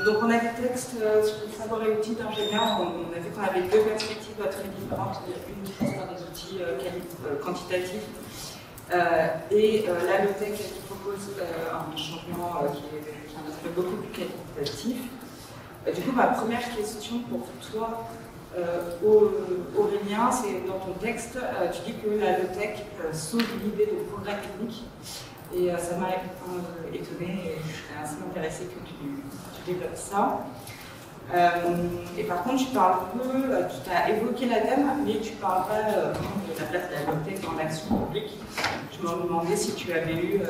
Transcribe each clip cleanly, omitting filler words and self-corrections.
Donc on a des textes sur les savoirs et outils d'ingénieurs. On a vu qu'on avait deux perspectives très différentes. Une qui passe par des outils quantitatifs et l'Allotech qui propose un changement qui est un aspect beaucoup plus qualitatif. Du coup, ma première question pour toi, Aurélien, c'est dans ton texte, tu dis que l'Allotech sauve l'idée de progrès technique. Et ça m'a étonnée et je serais assez intéressée que tu développes ça. Et par contre, tu parles un peu, tu as évoqué l'ADEME, mais tu ne parles pas de la place de l'Allotech dans l'action publique. Je me demandais si tu avais eu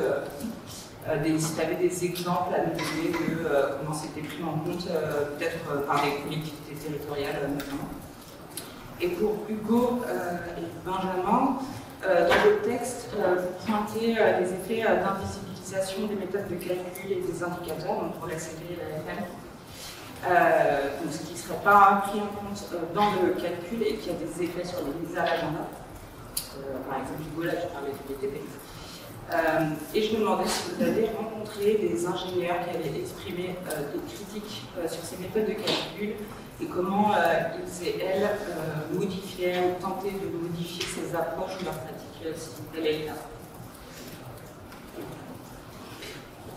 si tu avais des exemples à nous donner de comment c'était pris en compte, peut-être par les collectivités territoriales notamment. Et pour Hugo et Benjamin, dans le texte, vous pointez les effets d'invisibilisation des méthodes de calcul et des indicateurs, donc pour l'accéder à l'AFM, donc ce qui ne serait pas pris en compte dans le calcul et qui a des effets sur les mises à l'agenda. Par exemple, Hugo, là, tu parlais du BTP. Et je me demandais si vous avez rencontré des ingénieurs qui avaient exprimé des critiques sur ces méthodes de calcul et comment ils et elles modifiaient ou tentaient de modifier ces approches ou leurs pratiques, si tel est le cas.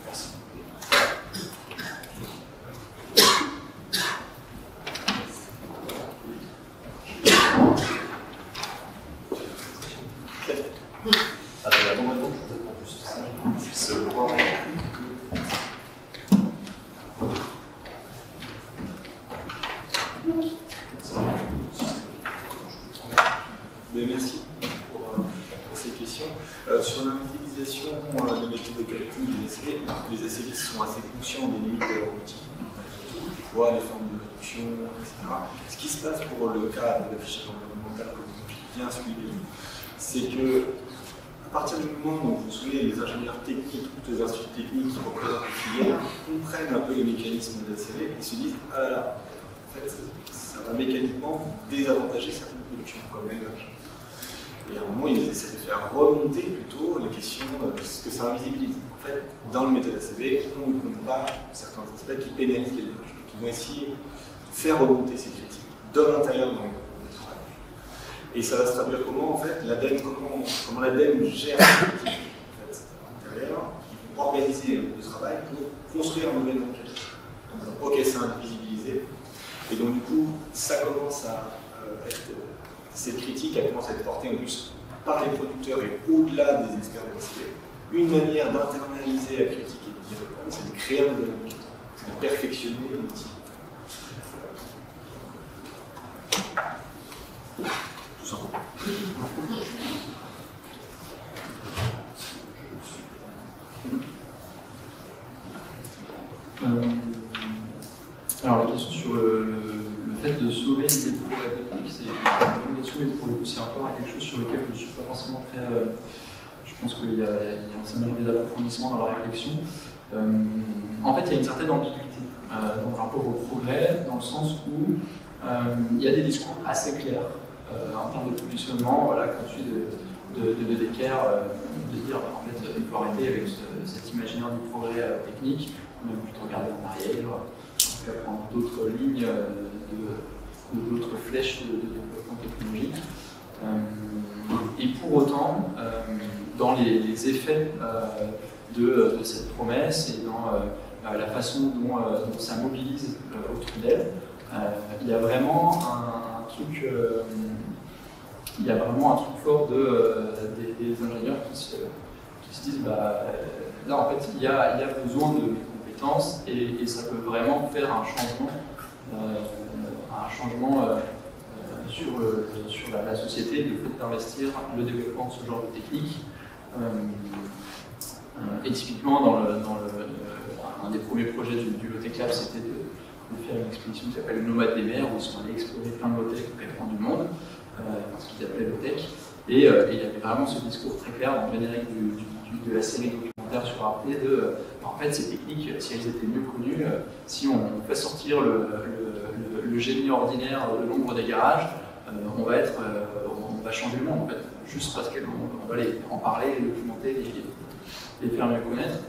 Merci. Merci pour ces questions. Sur l'invisibilisation des méthodes de calcul des SCV, les SCV sont assez conscients des limites de leur outil. Tu vois, les formes de réduction, etc. Ce qui se passe pour le cas de l'affichage environnemental que vous avez bien suivi, c'est que à partir du moment où vous vous souvenez, les ingénieurs techniques, tous les instituts techniques qui représentent les filières, comprennent un peu les mécanismes de SCV et se disent ah là là, en fait, ça va mécaniquement désavantager certaines productions comme l'élevage. Et à un moment, ils essaient de faire remonter plutôt les questions de ce que ça invisibilise. En fait, dans le méthode ACV, on ne compte pas certains aspects qui pénalisent l'élevage. Donc, ils vont essayer de faire remonter ces critiques de l'intérieur dans le travail. Et ça va se traduire comment, en fait, l'ADEME, comment l'ADEME gère ces critiques en fait, à l'intérieur. Ils vont organiser le travail pour construire un nouvel enquête. Donc, ok, c'est invisibilisé. Et donc, du coup, ça commence à être. Cette critique, elle commence à être portée en plus par les producteurs et au-delà des experts de l'ACV. Une manière d'internaliser la critique et d'y répondre, c'est de créer un nouvel outil, c'est de perfectionner l'outil. Tout simplement. Alors la question sur le fait de sauver les progrès techniques, c'est une question, mais pour le coup c'est encore quelque chose sur lequel je ne suis pas forcément très... je pense qu'il y a un certain nombre d'approfondissements dans la réflexion. En fait, il y a une certaine ambiguïté dans le rapport au progrès, dans le sens où il y a des discours assez clairs en termes de positionnement, voilà, quand tu de Decker, de dire en fait il faut arrêter avec cet imaginaire du progrès technique, on a plutôt regarder en arrière, prendre d'autres lignes, d'autres flèches de développement technologique. Et pour autant, dans les effets de cette promesse et dans la façon dont ça mobilise autour d'elle, il y a vraiment un truc. Il y a vraiment un truc fort des ingénieurs qui se disent bah, là en fait il y a besoin de compétences et ça peut vraiment faire un changement sur la société, le fait d'investir le développement de ce genre de technique. Et typiquement un des premiers projets du Low-Tech Lab, c'était de faire une expédition qui s'appelle le Nomade des mers, où ils sont allés explorer plein de low-tech aux quatre coins du monde, ce qu'ils appelaient low-tech. Et il y avait vraiment ce discours très clair dans le générique de la série documentaire sur Arte en fait, ces techniques, si elles étaient mieux connues, si on fait sortir le génie ordinaire de l'ombre des garages, on va changer le monde, en fait, juste parce qu'on va en parler, les documenter, les faire mieux connaître.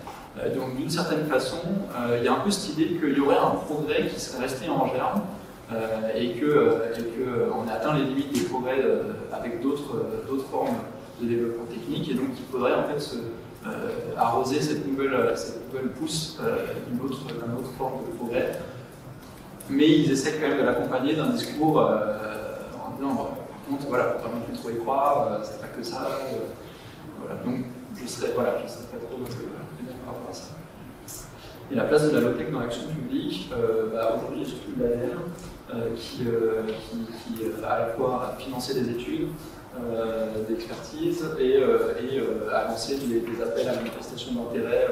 Donc d'une certaine façon, il y a un peu cette idée qu'il y aurait un progrès qui serait resté en germe et qu'on a atteint les limites des progrès avec d'autres formes de développement technique, et donc il faudrait en fait arroser cette nouvelle pousse d'une autre forme de progrès. Mais ils essaient quand même de l'accompagner d'un discours en disant par contre, voilà, faut pas non plus trop y croire, c'est pas que ça. Voilà. Donc je serais pas trop par rapport à ça. Et la place de la low-tech dans l'action publique, aujourd'hui il y a surtout de l'ADR qui à la fois a financé des études, d'expertise et a lancé des appels à manifestation d'intérêt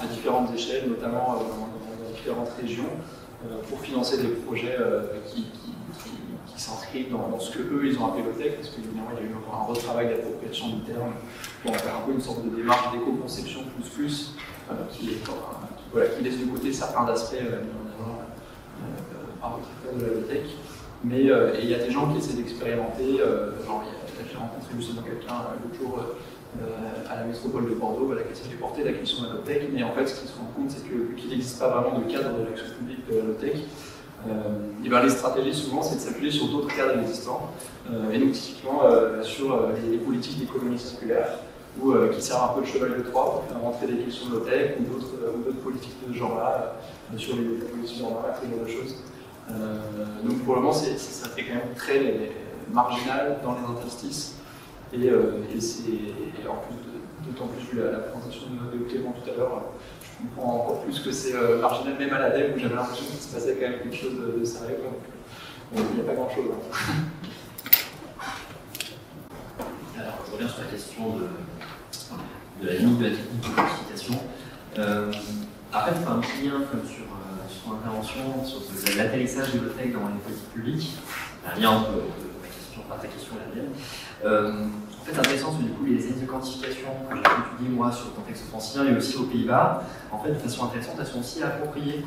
à différentes échelles, notamment dans différentes régions, pour financer des projets qui s'inscrivent dans ce qu'eux ils ont appelé low-tech, parce qu'évidemment il y a eu un retravail d'appropriation du terme pour en faire un peu une sorte de démarche d'éco-conception qui laisse de côté certains aspects mis en avant par votre acteur de la low-tech. Mais il y a des gens qui essaient d'expérimenter, j'ai rencontré justement quelqu'un l'autre jour à la métropole de Bordeaux, qui essaie de porter la question de la low-tech, mais en fait ce qu'ils se rendent compte, c'est que vu qu'il n'existe pas vraiment de cadre de l'action publique de la low-tech, les stratégies souvent c'est de s'appuyer sur d'autres cadres existants, et donc typiquement sur les politiques d'économie circulaire, qui servent un peu de cheval de Troie pour faire rentrer des questions de low-tech ou d'autres politiques de ce genre-là, sur les politiques de genre-là, ce genre de choses. Donc pour le moment, ça fait quand même très marginal dans les interstices, et en plus, d'autant plus vu la présentation de Clément tout à l'heure, je comprends encore plus que c'est marginal même à la DEV où j'avais l'impression qu'il se passait quand même quelque chose de sérieux. Donc il n'y a pas grand-chose. Alors je reviens sur la question de la limite de la technique de quantification. Après, faire un petit lien comme sur son intervention sur l'atterrissage de low-tech dans les politiques publiques, un lien entre ta question et la mienne. En fait, intéressant, parce que du coup, les analyses de quantification que j'ai étudiées moi sur le contexte francien et aussi aux Pays-Bas, en fait, de façon intéressante, elles sont aussi appropriées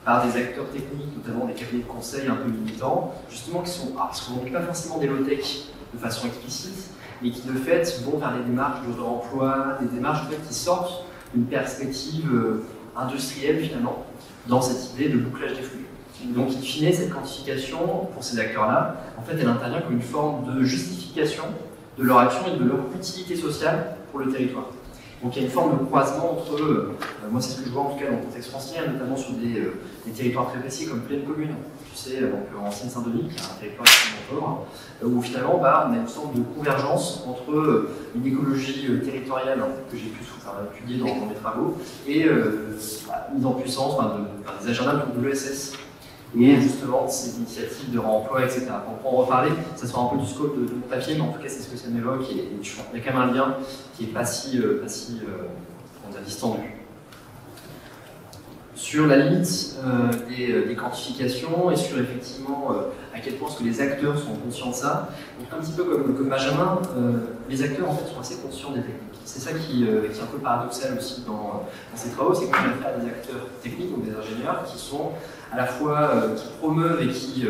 par des acteurs techniques, notamment des cabinets de conseil un peu militants, justement qui sont pas forcément des low-tech de façon explicite, mais qui de fait vont vers des démarches de réemploi, des démarches en fait, qui sortent d'une perspective industrielle finalement, dans cette idée de bouclage des flux. Donc, in fine, cette quantification, pour ces acteurs-là, en fait, elle intervient comme une forme de justification de leur action et de leur utilité sociale pour le territoire. Donc, il y a une forme de croisement entre, moi c'est ce que je vois en tout cas dans le contexte français, notamment sur des territoires très précis comme Plaine Commune, tu sais, donc en Seine-Saint-Denis, qui est un territoire extrêmement pauvre, où finalement, on a une sorte de convergence entre une écologie territoriale que j'ai pu étudier dans mes travaux et mise en puissance des agendas de l'ESS. Et justement, ces initiatives de réemploi, etc. On pourra en reparler, ça sera un peu du scope de mon papier, mais en tout cas, c'est ce que ça m'évoque, et je pense qu'il y a quand même un lien qui n'est pas si distendu. Sur la limite des quantifications et sur effectivement à quel point est-ce que les acteurs sont conscients de ça. Donc un petit peu comme Benjamin, les acteurs en fait sont assez conscients des techniques. C'est ça qui est un peu paradoxal aussi dans ces travaux, c'est qu'on a affaire à des acteurs techniques, donc des ingénieurs, qui sont à la fois qui promeuvent et qui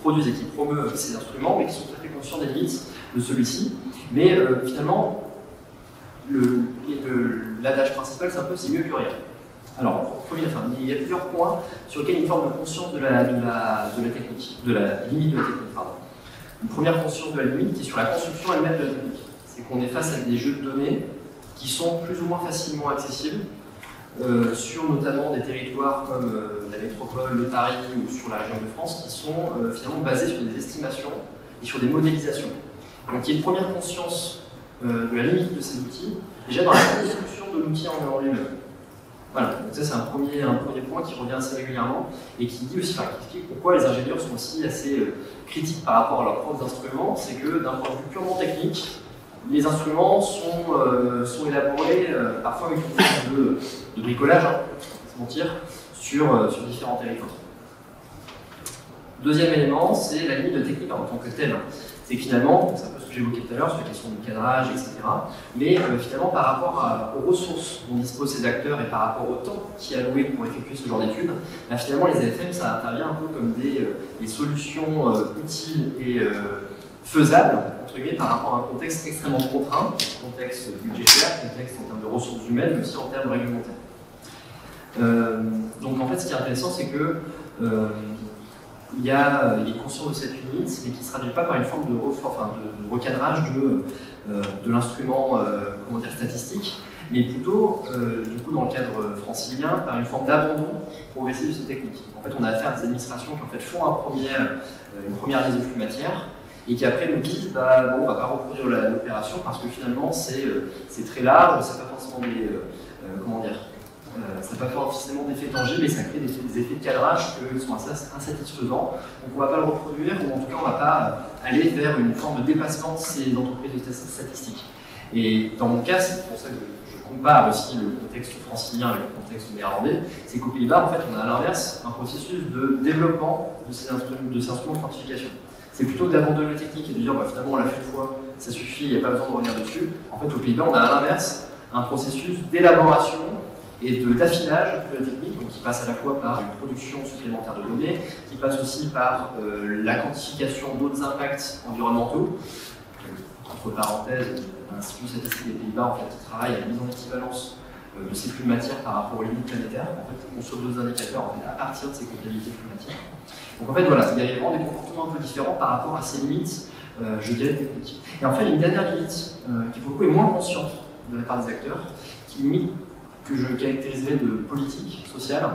produisent et qui promeuvent ces instruments, mais qui sont tout à fait conscients des limites de celui-ci. Mais finalement, l'adage principal, c'est un peu c'est mieux que rien. Alors, il y a plusieurs points sur lesquels il y a une forme de conscience de la technique, de la limite de la technique. Pardon. Une première conscience de la limite qui est sur la construction elle-même de la technique. C'est qu'on est face à des jeux de données qui sont plus ou moins facilement accessibles sur notamment des territoires comme la métropole, le Paris ou sur la région de France qui sont finalement basés sur des estimations et sur des modélisations. Donc il y a une première conscience de la limite de ces outils, déjà dans la construction de l'outil en lui-même. Voilà, donc ça c'est un premier point qui revient assez régulièrement et qui dit aussi, qui explique pourquoi les ingénieurs sont aussi assez critiques par rapport à leurs propres instruments, c'est que d'un point de vue purement technique, les instruments sont élaborés parfois avec une forme de bricolage, on va se mentir, sur différents territoires. Deuxième élément, c'est la limite de technique en tant que telle. C'est que finalement, c'est un peu ce que j'évoquais tout à l'heure sur la question du cadrage, etc. Mais finalement, par rapport aux ressources dont disposent ces acteurs et par rapport au temps qui est alloué pour effectuer ce genre d'études, finalement, les AFM, ça intervient un peu comme des solutions utiles faisable, entre guillemets, par rapport à un contexte extrêmement contraint, contexte budgétaire, contexte en termes de ressources humaines, mais aussi en termes réglementaires. Donc en fait, ce qui est intéressant, c'est que il est conscient de cette limite, mais qui ne se traduit pas par une forme de recadrage de l'instrument statistique, mais plutôt, du coup, dans le cadre francilien, par une forme d'abandon progressif de ces techniques. En fait, on a affaire à des administrations qui en fait, font une première liste de flux matière, et qui après nous disent bon, on ne va pas reproduire l'opération parce que finalement c'est très large, ça n'a pas forcément ça n'a pas forcément d'effets tangibles, mais ça crée des effets de cadrage qui sont assez insatisfaisants. Donc on ne va pas le reproduire, ou en tout cas on ne va pas aller vers une forme de dépassement de ces entreprises de statistiques. Et dans mon cas, c'est pour ça que je compare aussi le contexte francilien avec le contexte néerlandais, c'est qu'aux Pays-Bas, en fait, on a à l'inverse un processus de développement de ces instruments de quantification. C'est plutôt d'abandonner la technique et de dire finalement on l'a fait une fois, ça suffit, il n'y a pas besoin de revenir dessus. En fait, aux Pays-Bas, on a à l'inverse un processus d'élaboration et d'affinage de la technique, donc qui passe à la fois par une production supplémentaire de données, qui passe aussi par la quantification d'autres impacts environnementaux. Entre parenthèses, l'Institut statistique des Pays-Bas en fait, travaille à la mise en équivalence de ces flux de matière par rapport aux limites planétaires. En fait, on sur deux indicateurs en fait, à partir de ces comptabilités flux de matière. Donc en fait, voilà, il y a vraiment des comportements un peu différents par rapport à ces limites, je dirais, techniques. Et en fait, une dernière limite qui pour le coup est moins consciente de la part des acteurs, qui est une limite que je caractériserais de politique sociale,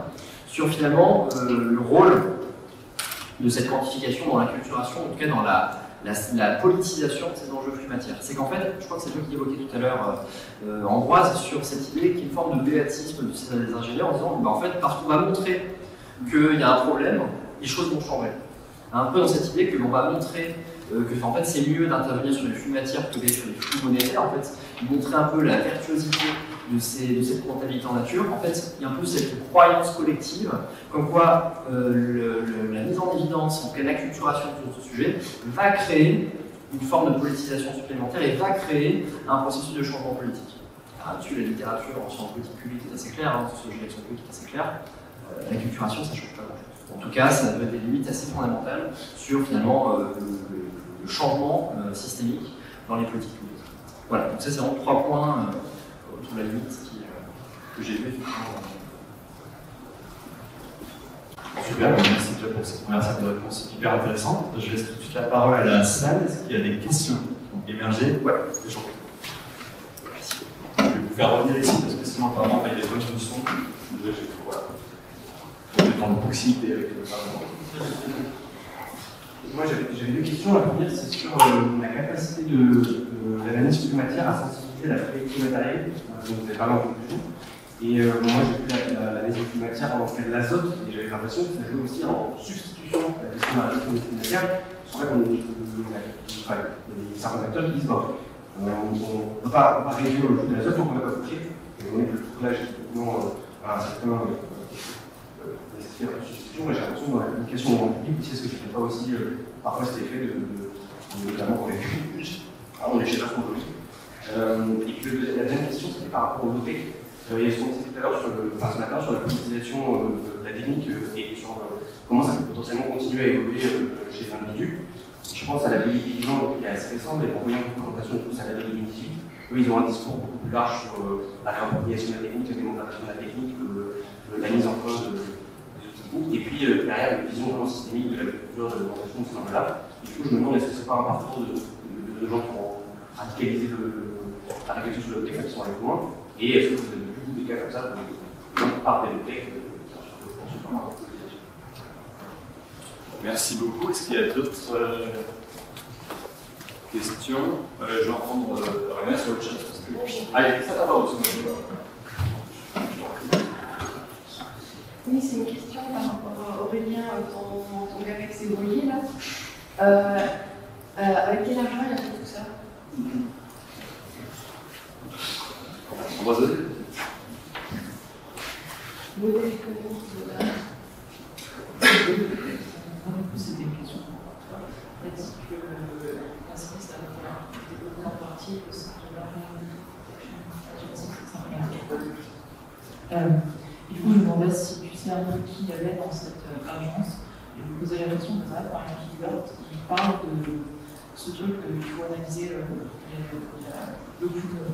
sur finalement le rôle de cette quantification dans l'acculturation, en tout cas dans la politisation de ces enjeux flux matière. C'est qu'en fait, je crois que c'est toi qui évoquais tout à l'heure, Ambroise, sur cette idée qui est une forme de béatisme de ces ingénieurs en disant en fait, parce qu'on va montrer qu'il y a un problème, les choses vont changer. Un peu dans cette idée que l'on va montrer que en fait, c'est mieux d'intervenir sur les flux matière que sur les flux monétaires, en fait, montrer un peu la virtuosité de cette comptabilité en nature. En fait, il y a un peu cette croyance collective, comme quoi la mise en évidence, en pleine acculturation sur ce sujet, va créer une forme de politisation supplémentaire et va créer un processus de changement politique. Là-dessus, la littérature en sciences politiques publiques est assez claire, sociologie d'action politique est assez claire. L'acculturation, ça ne change pas grand-chose. En tout cas, ça donne des limites assez fondamentales sur finalement le changement systémique dans les politiques publiques. Voilà, donc ça c'est vraiment 3 points autour de la limite que j'ai vu effectivement. Super, merci déjà pour cette première série de réponses hyper intéressante. Je laisse tout de suite la parole à la salle. Est-ce qu'il y a des questions qui ont émergé? Ouais, les gens. Merci. Je vais vous faire revenir ici parce que sinon apparemment il y a des bonnes solutions. Voilà. On est dans de proximité avec le Parlement. Moi j'avais 2 questions. La première c'est sur la capacité de l'analyse flux matière à sensibiliser la collectivité matérielle. Vous avez parlé en conclusion. Et moi j'ai pris l'analyse de flux matière en fait de l'azote et j'avais l'impression que ça jouait aussi en substitution à la question de la gestion des flux matière. C'est vrai qu'il y a certains acteurs qui disent on ne peut pas réduire le flux de l'azote donc on ne va pas toucher. Et on est que le couplage effectivement à un certain nécessaire de substitution. J'ai l'impression que dans la communication au grand public, c'est ce que je ne fais pas aussi parfois cet effet notamment pour les on est chez la chronologie. Et puis la deuxième question c'était par rapport aux OT. Il y a ce qu'on disait tout à l'heure ce matin sur la politisation de la technique et sur comment ça peut potentiellement continuer à évoluer chez l'individu. Je pense à la Bilan qui est assez récente, mais en voyant une présentation de tous à la 2018, eux ils ont un discours beaucoup plus large sur la réappropriation de la technique, la démonstration de la technique, la mise en cause des outils. Et puis derrière une vision vraiment systémique de la culture de l'orientation de ces enjeux-là. Du coup je me demande est-ce que ce n'est pas un parcours de gens qui ont radicalisé la réflexion sur le texte qui sont allés plus loin. Et est-ce que vous avez vu des cas comme ça par des textes Merci beaucoup. Est-ce qu'il y a d'autres questions? Je vais en prendre rien sur le chat. Allez, ça va aussi. Oui, c'est une question par rapport à Aurélien, ton gars avec ses brouillés là. Avec quel argent il a fait tout ça? On va se dire. Modèle économique de la... C'était une question. Est-ce que l'inscription a développé en partie au sein de l'agence? Du coup, je me demandais si tu sais un peu qui y avait dans cette agence. Et je me posais la question de ça par un qui parle de ce truc qu'il faut analyser le coût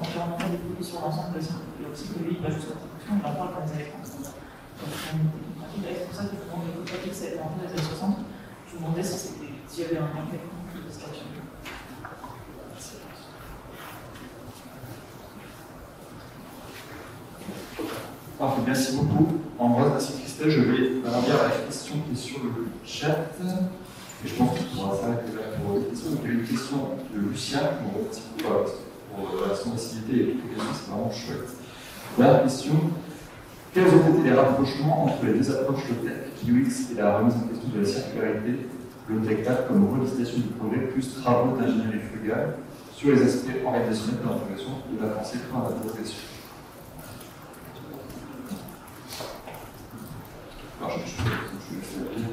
environnemental des produits sur l'ensemble des cycles de jusqu'à production, on en parle dans les années 30. C'est pour ça que je vous demandais que ça a été inventé dans les années 60. Je vous demandais s'il y avait un impact de cette action. Parfait, merci beaucoup. Ambroise, merci Christelle. Je vais lire la question qui est sur le chat. Et je pense qu'on pourra s'arrêter là pour les questions. Donc, il y a une question de Lucien, qui me remercie pour son facilité et toutes les questions, c'est vraiment chouette. La question: quels ont été les rapprochements entre les deux approches low-tech, UX et la remise en question de la circularité, low-tech lab comme revisitation du projet, plus travaux d'ingénierie frugale sur les aspects organisationnels de l'intégration de la pensée point à la progression? Alors, je vais lire.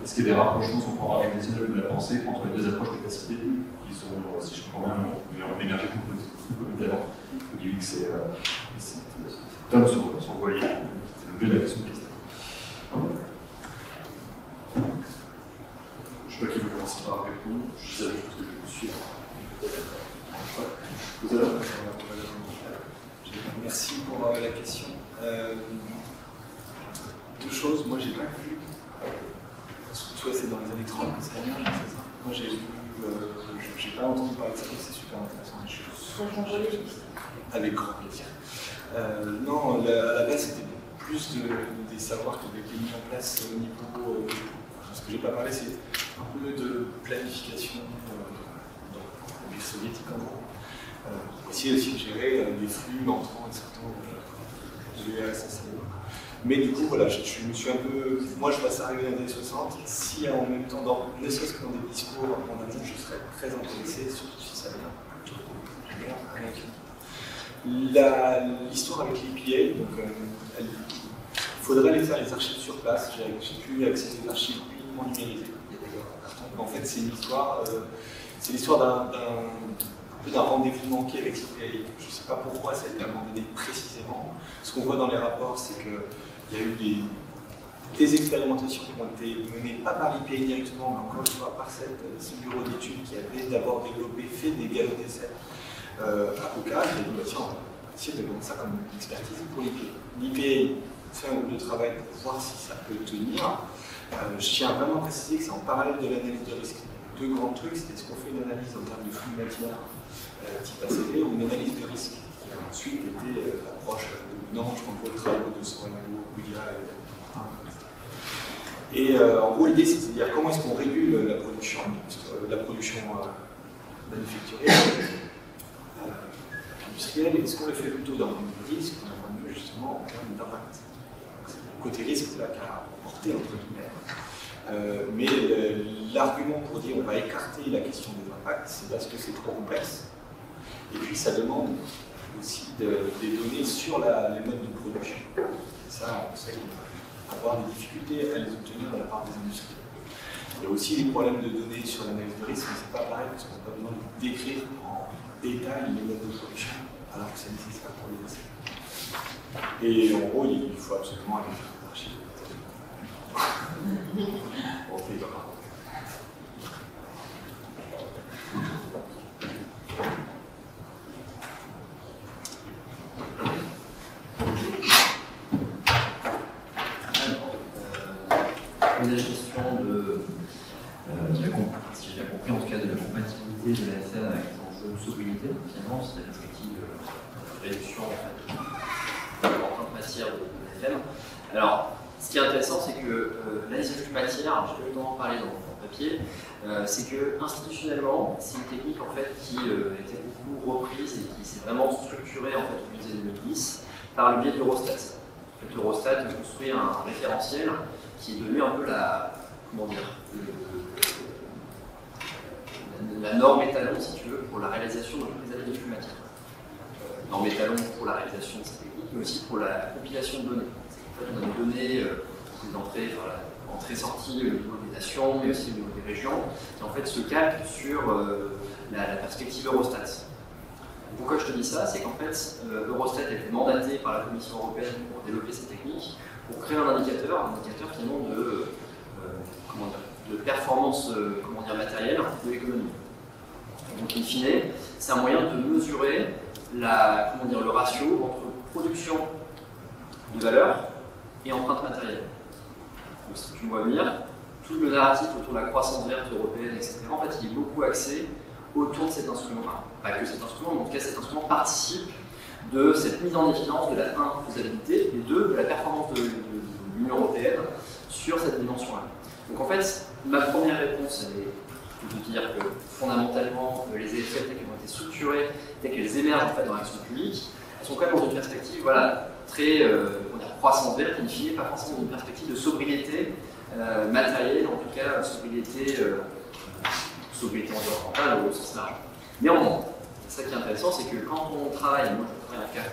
Est-ce qu'il y a des rapprochements sur le programme organisationnel de la pensée entre les deux approches de capacité qui sont, si je comprends bien, en énergie complémentaire, du UX et Tom sur voilier. C'est le jeu de la question de Christelle. Je sais pas qui veut commencer par répondre. Je sais juste que je me suis. Vous allez. Merci pour la question. Deux choses, moi j'ai pas vu. Soit c'est dans les années 30 que ça vient, c'est ça. Moi j'ai vu, j'ai pas entendu parler de ça, c'est super intéressant. Avec grand plaisir. Non, à la base c'était plus des savoirs qui avaient été mis en place au niveau. Ce que j'ai pas parlé, c'est un peu de planification dans les soviétiques en gros. Aussi de gérer les flux entrants et sortants de l'URSS. Mais du coup, voilà, je me suis un peu. Moi, je vois ça arriver dans les années 60. Si en même temps, ne serait-ce que dans des discours en amont, je serais très intéressé, surtout si ça vient. L'histoire avec l'EPA, donc il faudrait aller faire les archives sur place. J'ai pu accéder aux archives uniquement numérisées. En fait, c'est l'histoire d'un rendez-vous manqué avec l'EPA. Je ne sais pas pourquoi ça a été abandonné précisément. Ce qu'on voit dans les rapports, c'est qu'il y a eu des expérimentations qui ont été menées, pas par l'EPA directement, mais encore une fois par ce bureau d'études qui avait d'abord fait des galops d'essai à Pokal. Et donc, tiens, on va essayer de donner ça comme expertise pour l'EPA. L'EPA fait un groupe de travail pour voir si ça peut tenir. Je tiens vraiment à préciser que c'est en parallèle de l'analyse de risque. Deux grands trucs, c'était ce qu'on fait une analyse en termes de flux de matière type ACD ou une analyse de risque, qui a ensuite été l'approche dominante, je pense, pour les travaux de Sorano, Ouya et en gros, l'idée, c'est de dire comment est-ce qu'on régule la production manufacturière, industrielle, et est-ce qu'on le fait plutôt d'un point de vue risque ou d'un point de vue justement en termes d'impact. Côté risque, c'est là qu'à porter entre guillemets. Mais l'argument pour dire on va écarter la question des impacts, c'est parce que c'est trop complexe. Et puis ça demande aussi des données sur les modes de production. Et ça, on sait qu'on va avoir des difficultés à les obtenir de la part des industries. Il y a aussi des problèmes de données sur l'analyse de risque, mais c'est pas pareil parce qu'on n'a pas besoin de décrire en détail les modes de production, alors que c'est nécessaire pour les essais. Et en gros, il faut absolument aller faire des archives. On fait pas. La question de si j'ai bien compris, en tout cas de la compatibilité de la SN avec les enjeux de sobriété, finalement, c'est l'objectif de réduction de l'empreinte matière de la FM. Alors, ce qui est intéressant, c'est que l'analyse de matière, je vais en parler dans le papier, c'est que institutionnellement, c'est une technique en fait qui a été beaucoup reprise et qui s'est vraiment structurée en fait depuis les années 2010 par le biais de l'Eurostat. L'Eurostat a construit un référentiel qui est devenu un peu la norme étalon, si tu veux, pour la réalisation de toutes les analyses de flux matière. Norme étalon pour la réalisation de cette technique, mais aussi pour la compilation de données. En fait, on a des données, des entrées, entrées-sorties au niveau des nations, mais aussi au niveau des régions, qui en fait se calquent sur la perspective Eurostat. Pourquoi je te dis ça? C'est qu'en fait, Eurostat a été mandaté par la Commission européenne pour développer cette technique, pour créer un indicateur finalement comment dire, de performance matérielle de l'économie. Donc, in fine, c'est un moyen de mesurer le ratio entre production de valeur et empreinte matérielle. Donc, si tu me vois venir, tout le narratif autour de la croissance verte européenne, etc., en fait, il est beaucoup axé autour de cet instrument. Enfin, pas que cet instrument, mais en tout cas, cet instrument participe de cette mise en évidence de la faisabilité et de la performance de l'Union européenne sur cette dimension-là. Donc en fait, ma première réponse, elle est de dire que fondamentalement, les effets tels qu'ils ont été structurés, tels qu'elles émergent en fait, dans l'action publique, elles sont quand même dans une perspective très croissance verte, in fine, pas forcément dans une perspective de sobriété matérielle, en tout cas sobriété environnementale au sens large. Néanmoins, ça qui est intéressant, c'est que quand on travaille, moi je travaille en cas,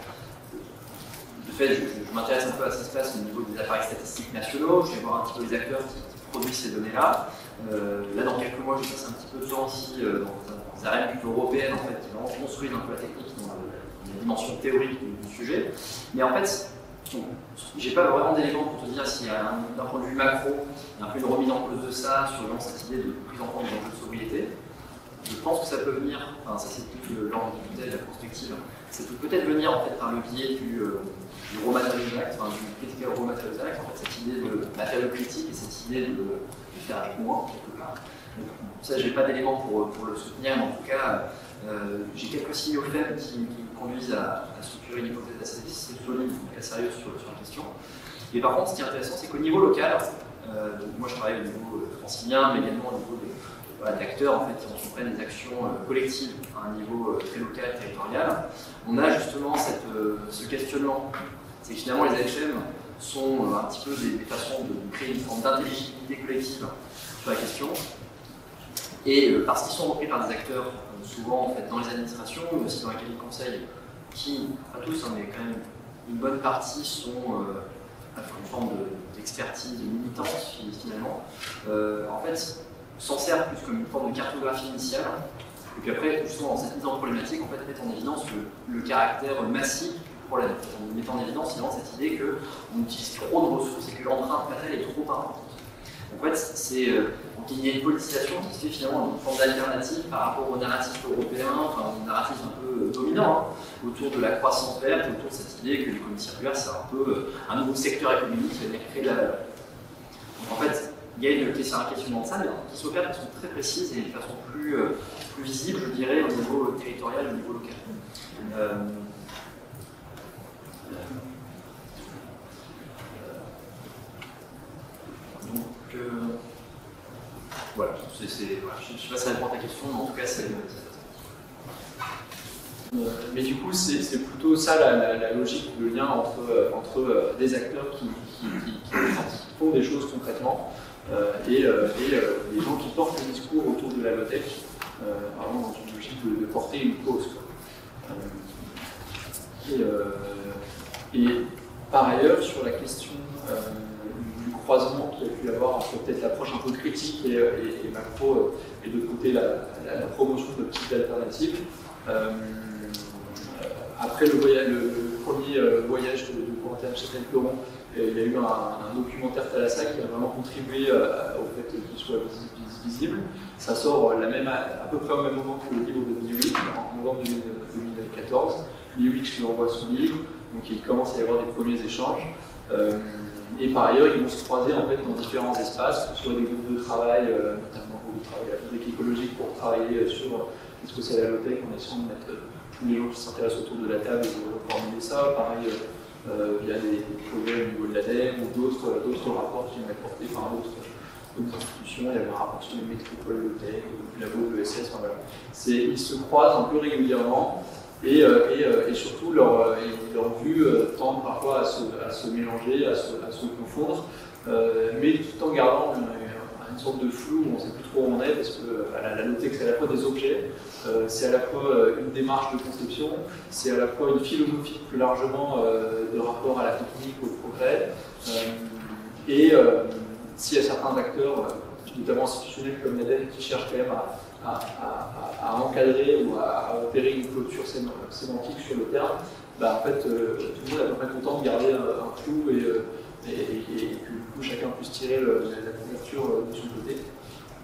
de fait, je m'intéresse un peu à ce qui se passe au niveau des appareils statistiques nationaux, je vais voir un petit peu les acteurs qui produisent ces données-là. Là, dans quelques mois, je passe un petit peu de temps aussi dans des arènes plutôt européennes, en fait, qui vraiment construisent un peu la technique dans la dimension théorique du sujet. Mais en fait, j'ai pas vraiment d'éléments pour te dire s'il y a d'un point de vue macro, il y a un peu une remise en cause de ça sur cette idée de prise en compte des enjeux de sobriété. Je pense que ça peut venir, enfin ça c'est plus l'ordre de la perspective, ça peut peut-être venir en fait par le biais du Raw Materials Act, enfin du Critical Raw Materials Act, en fait cette idée de matériaux critiques et cette idée de faire avec moins quelque part. Donc, ça j'ai pas d'éléments pour le soutenir, mais en tout cas j'ai quelques signaux faibles qui me conduisent à structurer une hypothèse assez solide, assez sérieuse sur la question. Et par contre ce qui est intéressant c'est qu'au niveau local, donc moi je travaille au niveau francilien, mais également au niveau d'acteurs en fait, qui entreprennent des actions collectives à un niveau très local, territorial. On a justement ce questionnement. C'est que finalement les AHM sont un petit peu des façons de créer une forme d'intelligibilité collective sur la question. Et parce qu'ils sont repris par des acteurs, souvent en fait, dans les administrations, mais aussi dans les cabinets de conseil, qui, pas tous, hein, mais quand même une bonne partie sont une forme d'expertise militante finalement, en fait, s'en sert plus comme une forme de cartographie initiale, et puis après, justement, dans cette mise en problématique, en fait, mettre en évidence le caractère massif du problème. En mettant en évidence finalement cette idée qu'on utilise trop de ressources et que l'empreinte matérielle est trop importante. En fait, il y a une politisation qui se fait finalement une forme d'alternative par rapport au narratif européen, enfin un narratif un peu dominant, autour de la croissance verte, autour de cette idée que l'économie circulaire, c'est un peu un nouveau secteur économique qui va créer de la valeur. Donc en fait, il y a un questionnement de ça, mais qui s'opère de façon très précise et de façon plus visible, je dirais, au niveau territorial et au niveau local. Donc, voilà, je ne sais pas si ça répond à ta question, mais en tout cas, c'est. Mais du coup, c'est plutôt ça la logique, le lien entre des acteurs qui font des choses concrètement et les gens qui portent le discours autour de la low-tech, vraiment dans une logique de porter une cause. Et par ailleurs, sur la question du croisement qu'il y a pu y avoir entre peut-être l'approche un peu critique et macro, et de l'autre côté la promotion de petites alternatives, après le premier voyage de commentaire de Châtelaine Fleuron, il y a eu un documentaire Thalassa qui a vraiment contribué au fait qu'il soit visible. Ça sort à peu près au même moment que le livre de Liu, en novembre 2014. Liu qui envoie son livre, donc il commence à y avoir des premiers échanges. Et par ailleurs, ils vont se croiser en fait, dans différents espaces, que ce soit des groupes de travail, notamment des groupes de travail à la fabrique écologique pour travailler sur ce que c'est la low-tech, en essayant de mettre tous les gens qui s'intéressent autour de la table et de reformuler ça. Pareil, il y a des projets au niveau de l'ADEME ou d'autres rapports qui ont été portés par d'autres institutions. Il y avait un rapport sur les métropoles low-tech, le labo de l'ESS. Enfin, voilà. Ils se croisent un peu régulièrement et surtout leur vue tendent parfois à se mélanger, à se confondre, mais tout en gardant une sorte de flou où on ne sait plus trop où on est, parce que la low-tech c'est à la fois des objets, c'est à la fois une démarche de conception, c'est à la fois une philosophie plus largement de rapport à la technique, au progrès, et s'il y a certains acteurs, notamment institutionnels comme l'ADEME, qui cherchent quand même à encadrer ou à opérer une clôture sémantique sur le terme, en fait tout le monde est à peu près content de garder un flou et que du coup chacun puisse tirer la couverture de son côté.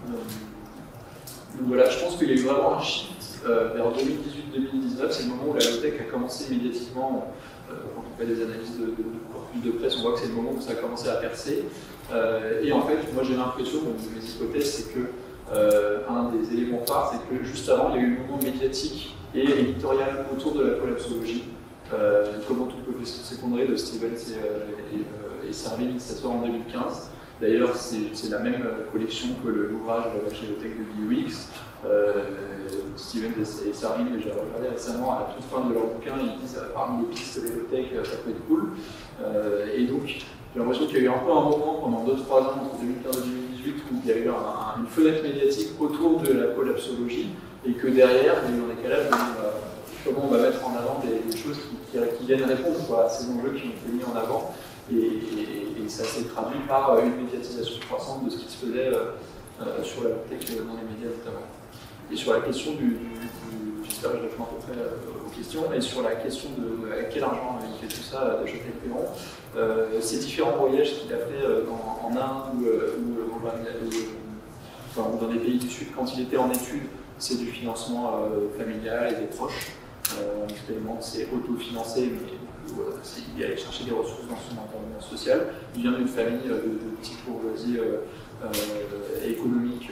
Donc voilà, je pense qu'il y a eu vraiment un shift vers 2018-2019, c'est le moment où la low-tech a commencé médiatiquement, quand on fait des analyses de corpus de presse, on voit que c'est le moment où ça a commencé à percer. Et en fait, moi j'ai l'impression, mes hypothèses, c'est que un des éléments phares, c'est que juste avant, il y a eu le moment médiatique et éditorial autour de la collapsologie. Comment tout peut s'effondrer de Stevens et Servin, ça sort en 2015. D'ailleurs, c'est la même collection que l'ouvrage chez le Tech de BUX. Stevens et Servin, j'ai regardé récemment, à la toute fin de leur bouquin, ils disent parmi les pistes de l'hélotech, ça peut être cool. Et donc, j'ai l'impression qu'il y a eu un peu un moment pendant 2-3 ans, entre 2015 et 2018, où il y a eu une fenêtre médiatique autour de la collapsologie, et que derrière, il y a eu un décalage de comment on va mettre en avant des choses qui viennent répondre à ces enjeux qui ont été mis en avant. Et ça s'est traduit par une médiatisation croissante de ce qui se faisait sur la tech dans les médias notamment. Et sur la question j'espère que je réponds à peu près aux questions, et sur la question de avec quel argent il fait tout ça de Jacques Perron, ces différents voyages qu'il a fait en Inde ou dans des pays du Sud, quand il était en études, c'est du financement familial et des proches. Finalement, c'est autofinancé, mais il allait chercher des ressources dans son environnement social. Il vient d'une famille de petite bourgeoisie économique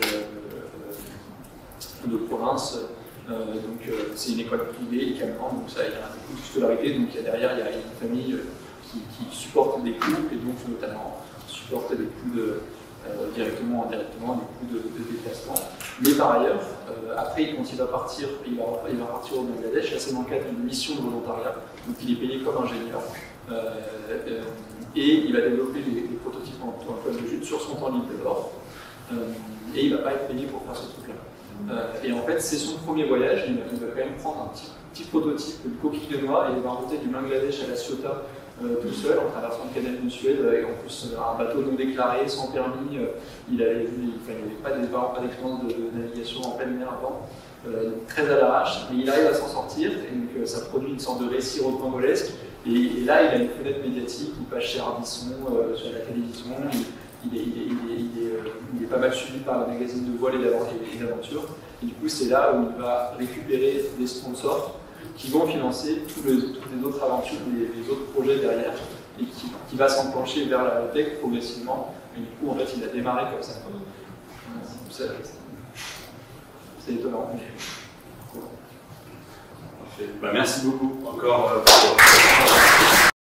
de province. Donc c'est une école privée également, donc ça, il y a un coût de scolarité, donc derrière il y a une famille qui supporte des coûts, et donc notamment supporte des coûts directement ou indirectement, des coûts de déplacement. Mais par ailleurs, après, quand il va partir au Bangladesh, c'est dans le cadre d'une mission de volontariat, donc il est payé comme ingénieur, et il va développer des prototypes en code de jute sur son temps libre d'or, et il ne va pas être payé pour faire ce truc-là. Et en fait, c'est son premier voyage, il va quand même prendre un petit prototype de coquille de noix, et il va remonter du Bangladesh à la Ciotat tout seul, en traversant le canal de Suède, et en plus un bateau non déclaré, sans permis. Il n'avait pas d'expérience de navigation en pleine mer avant, donc très à l'arrache, mais il arrive à s'en sortir, et donc ça produit une sorte de récit rocambolesque. Et là, il a une fenêtre médiatique, il passe chez Ardisson, sur la télévision, il est pas mal suivi par le magazine de voile et d'aventure. Et du coup, c'est là où il va récupérer des sponsors qui vont financer toutes les autres aventures, les autres projets derrière, et qui va s'enclencher vers la tech progressivement. Et du coup, en fait, il a démarré comme ça. C'est étonnant. Parfait. Merci beaucoup encore pour